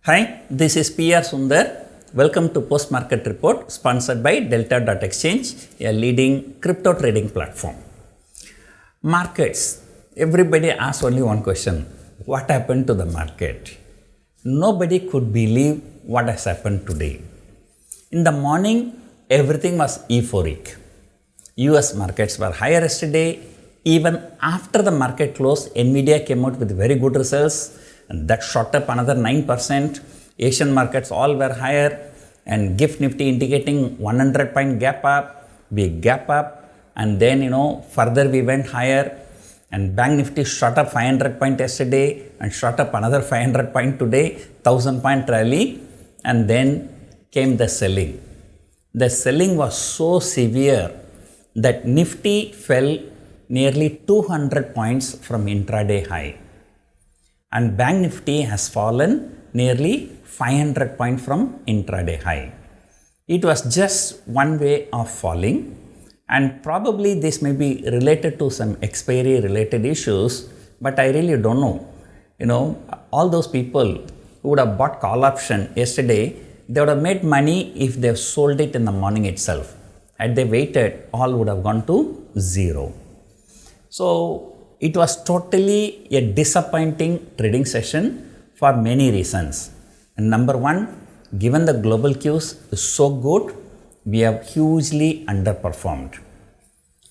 Hi, this is PR Sundar. Welcome to Post Market Report sponsored by Delta.exchange, a leading crypto trading platform. Markets. Everybody asks only one question. What happened to the market? Nobody could believe what has happened today. In the morning, everything was euphoric. US markets were higher yesterday. Even after the market closed, Nvidia came out with very good results. And that shot up another 9%. Asian markets all were higher, and GIFT Nifty indicating 100-point gap up, big gap up, and then further we went higher, and Bank Nifty shot up 500 point yesterday and shot up another 500 point today, 1000-point rally, and then came the selling. The selling was so severe that Nifty fell nearly 200 points from intraday high. And Bank Nifty has fallen nearly 500 points from intraday high. It was just one way of falling, and probably this may be related to some expiry related issues, but I really don't know. All those people who would have bought call option yesterday, they would have made money if they have sold it in the morning itself. Had they waited, all would have gone to zero. So it was totally a disappointing trading session for many reasons. And number one, given the global cues is so good, we have hugely underperformed.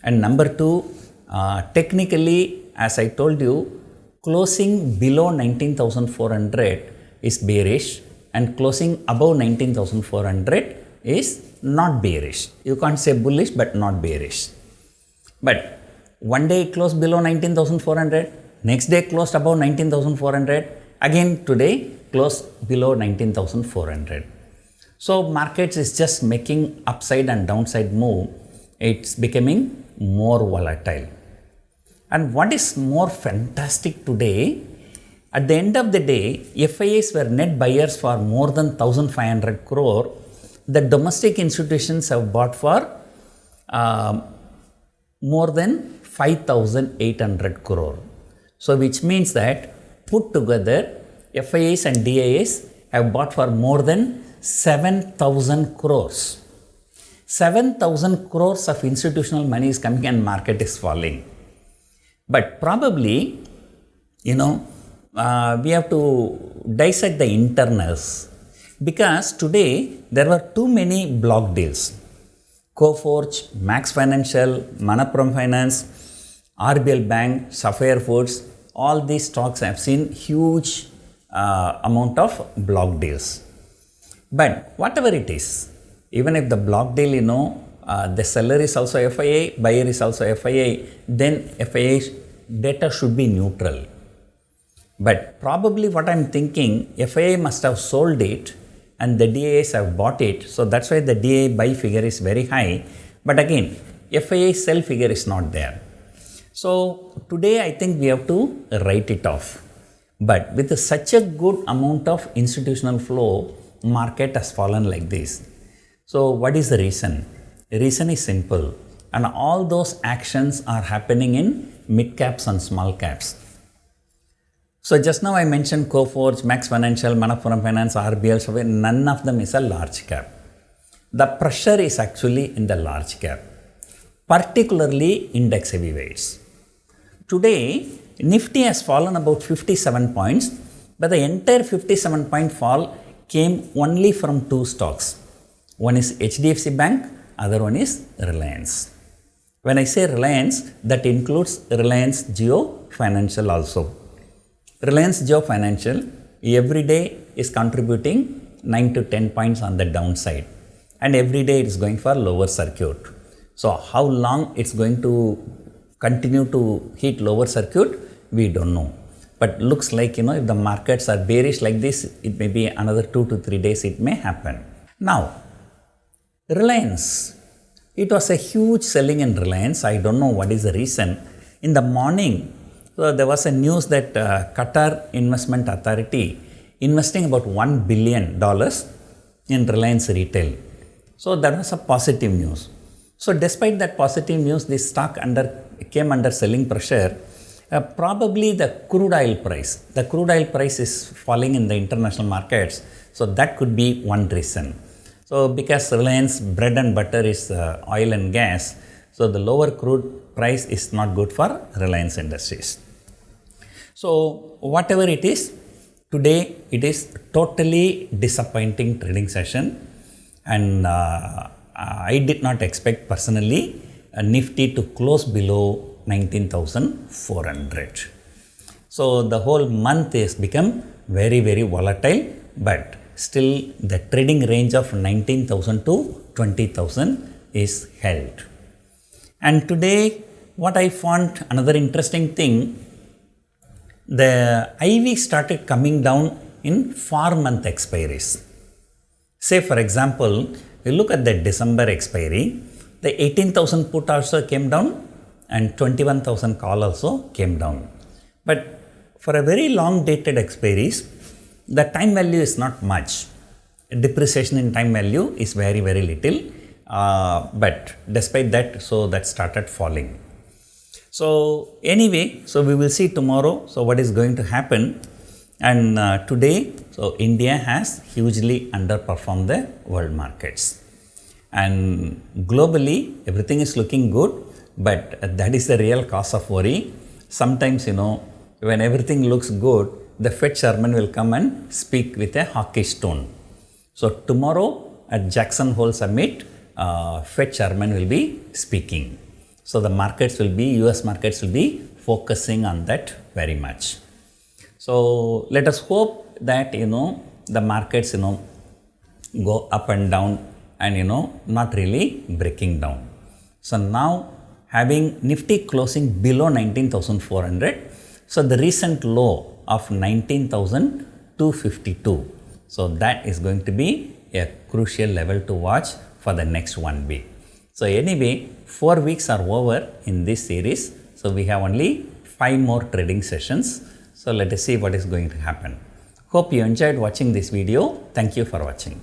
And number two, technically, as I told you, closing below 19,400 is bearish, and closing above 19,400 is not bearish. You can't say bullish, but not bearish. But one day it closed below 19,400, next day closed above 19,400, again today closed below 19,400. So markets is just making upside and downside move. It's becoming more volatile. And what is more fantastic today, at the end of the day, FIIs were net buyers for more than 1,500 crore. The domestic institutions have bought for more than 5,800 crore. So which means that put together FIIs and DIIs have bought for more than 7,000 crores. 7,000 crores of institutional money is coming and market is falling. But probably, we have to dissect the internals, because today there were too many block deals. Coforge, Max Financial, Manappuram Finance, RBL Bank, Sapphire Foods, all these stocks have seen huge amount of block deals. But whatever it is, even if the block deal, the seller is also FII, buyer is also FII, then FII data should be neutral. But probably what I'm thinking, FII must have sold it and the DIIs have bought it. So that's why the DII buy figure is very high. But again, FII sell figure is not there. So today I think we have to write it off. But with such a good amount of institutional flow, market has fallen like this. So what is the reason? The reason is simple. And all those actions are happening in mid caps and small caps. So just now I mentioned Coforge, Max Financial, Manappuram Finance, RBL, none of them is a large cap. The pressure is actually in the large cap, particularly index heavyweights. Today, Nifty has fallen about 57 points, but the entire 57-point fall came only from two stocks. One is HDFC Bank, other one is Reliance. When I say Reliance, that includes Reliance Jio Financial also. Reliance Jio Financial every day is contributing 9 to 10 points on the downside, and every day it is going for lower circuit. So how long it's going to continue to hit lower circuit, we don't know. But looks like, if the markets are bearish like this, it may be another 2 to 3 days it may happen. Now, Reliance, it was a huge selling in Reliance. I don't know what is the reason. In the morning, there was a news that Qatar Investment Authority investing about $1 billion in Reliance Retail. So that was a positive news. So despite that positive news, this stock came under selling pressure, Probably the crude oil price. The crude oil price is falling in the international markets. So that could be one reason. So because Reliance bread and butter is oil and gas, so the lower crude price is not good for Reliance Industries. So whatever it is, today it is totally disappointing trading session, and I did not expect personally Nifty to close below 19,400. So the whole month has become very volatile, but still the trading range of 19,000 to 20,000 is held. And today what I found another interesting thing, the IV started coming down in 4-month expiries. Say for example, you look at the December expiry, the 18,000 put also came down and 21,000 call also came down. But for a very long dated expiries, the time value is not much. Depreciation in time value is very little. But despite that, so that started falling. So anyway, so we will see tomorrow, so what is going to happen. And today, so India has hugely underperformed the world markets. And globally, everything is looking good, but that is the real cause of worry. Sometimes, when everything looks good, the Fed chairman will come and speak with a hawkish tone. So tomorrow at Jackson Hole Summit, Fed chairman will be speaking. So the markets will be, US markets will be focusing on that very much. So let us hope that, the markets, go up and down and, not really breaking down. So now having Nifty closing below 19,400, so the recent low of 19,252. So that is going to be a crucial level to watch for the next 1 week. So anyway, 4 weeks are over in this series. So we have only 5 more trading sessions. So let us see what is going to happen. Hope you enjoyed watching this video. Thank you for watching.